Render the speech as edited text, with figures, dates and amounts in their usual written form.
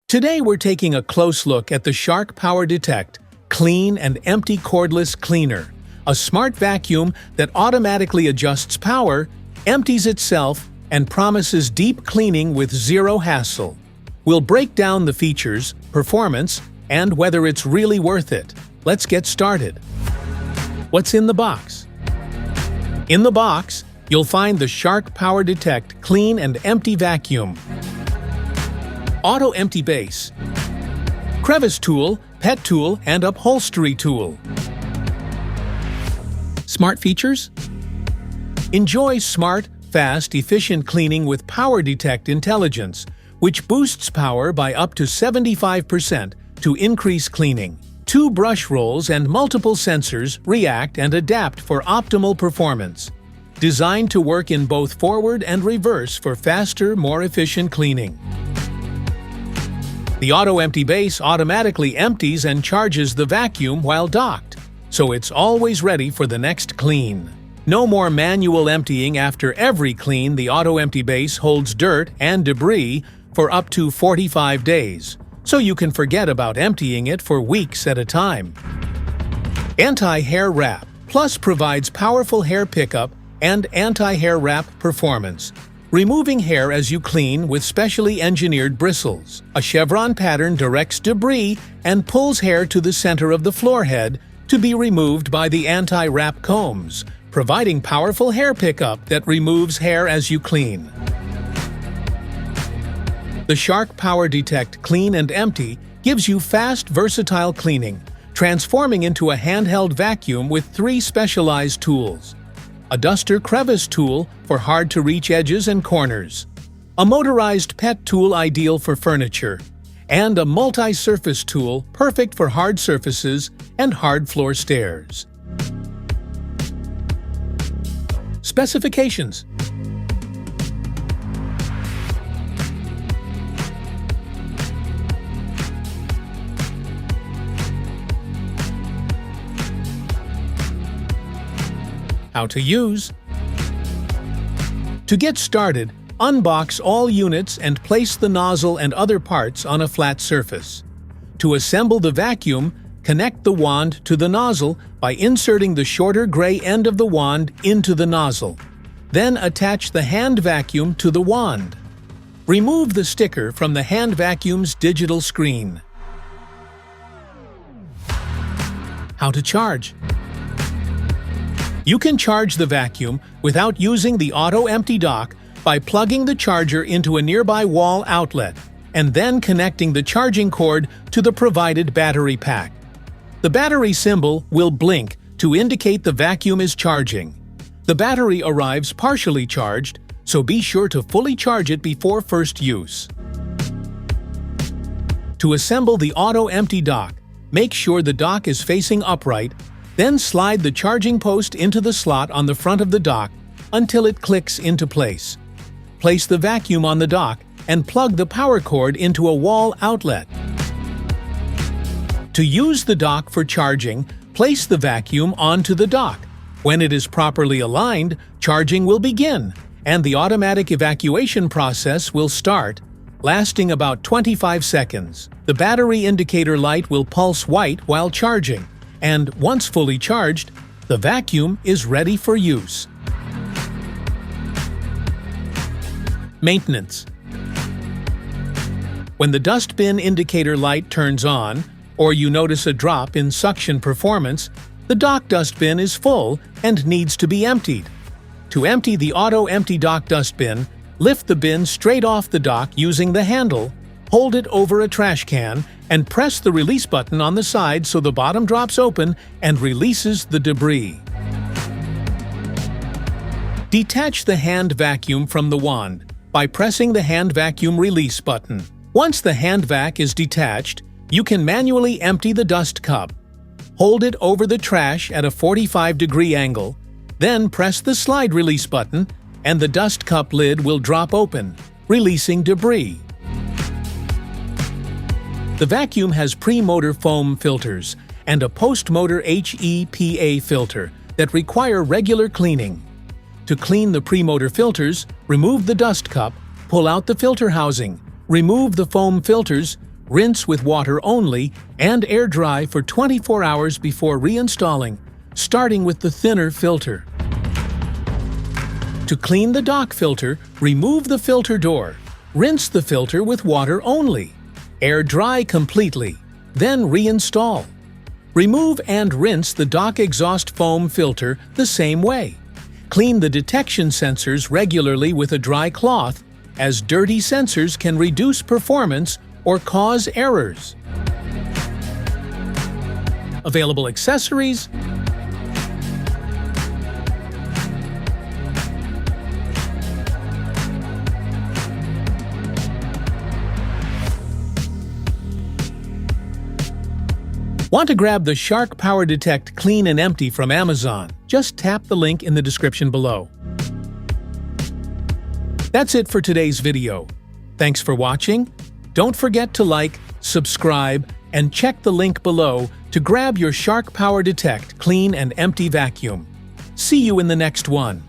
Today we're taking a close look at the Shark PowerDetect Clean and Empty Cordless Cleaner, a smart vacuum that automatically adjusts power, empties itself, and promises deep cleaning with zero hassle. We'll break down the features, performance, and whether it's really worth it. Let's get started. What's in the box? In the box, you'll find the Shark PowerDetect Clean and Empty Vacuum. Auto Empty Base, Crevice Tool, Pet Tool, and Upholstery Tool. Smart features? Enjoy smart, fast, efficient cleaning with PowerDetect Intelligence, which boosts power by up to 75% to increase cleaning. 2 brush rolls and multiple sensors react and adapt for optimal performance. Designed to work in both forward and reverse for faster, more efficient cleaning. The Auto Empty Base automatically empties and charges the vacuum while docked, so it's always ready for the next clean. No more manual emptying after every clean. The Auto Empty Base holds dirt and debris for up to 45 days, so you can forget about emptying it for weeks at a time. Anti-Hair Wrap Plus provides powerful hair pickup and anti-hair wrap performance, removing hair as you clean with specially engineered bristles. A chevron pattern directs debris and pulls hair to the center of the floor head to be removed by the anti-wrap combs, providing powerful hair pickup that removes hair as you clean. The Shark PowerDetect Clean and Empty gives you fast, versatile cleaning, transforming into a handheld vacuum with 3 specialized tools. A duster crevice tool for hard-to-reach edges and corners, a motorized pet tool ideal for furniture, and a multi-surface tool perfect for hard surfaces and hard floor stairs. Specifications. How to use. To get started, unbox all units and place the nozzle and other parts on a flat surface. To assemble the vacuum, connect the wand to the nozzle by inserting the shorter gray end of the wand into the nozzle. Then attach the hand vacuum to the wand. Remove the sticker from the hand vacuum's digital screen. How to charge. You can charge the vacuum without using the Auto Empty dock by plugging the charger into a nearby wall outlet and then connecting the charging cord to the provided battery pack. The battery symbol will blink to indicate the vacuum is charging. The battery arrives partially charged, so be sure to fully charge it before first use. To assemble the Auto Empty dock, make sure the dock is facing upright. Then slide the charging post into the slot on the front of the dock until it clicks into place. Place the vacuum on the dock and plug the power cord into a wall outlet. To use the dock for charging, place the vacuum onto the dock. When it is properly aligned, charging will begin, and the automatic evacuation process will start, lasting about 25 seconds. The battery indicator light will pulse white while charging, and once fully charged, the vacuum is ready for use. Maintenance. When the dustbin indicator light turns on, or you notice a drop in suction performance, the dock dustbin is full and needs to be emptied. To empty the Auto Empty dock dustbin, lift the bin straight off the dock using the handle, hold it over a trash can, and press the release button on the side so the bottom drops open and releases the debris. Detach the hand vacuum from the wand by pressing the hand vacuum release button. Once the hand vac is detached, you can manually empty the dust cup. Hold it over the trash at a 45-degree angle, then press the slide release button, and the dust cup lid will drop open, releasing debris. The vacuum has pre-motor foam filters and a post-motor HEPA filter that require regular cleaning. To clean the pre-motor filters, remove the dust cup, pull out the filter housing, remove the foam filters, Rinse with water only and air dry for 24 hours before reinstalling, starting with the thinner filter. To clean the dock filter, remove the filter door. Rinse the filter with water only. Air dry completely, then reinstall. Remove and rinse the dock exhaust foam filter the same way. Clean the detection sensors regularly with a dry cloth, as dirty sensors can reduce performance or cause errors. Available accessories: Want to grab the Shark PowerDetect Clean and Empty from Amazon? Just tap the link in the description below. That's it for today's video. Thanks for watching. Don't forget to like, subscribe, and check the link below to grab your Shark PowerDetect Clean and Empty vacuum. See you in the next one.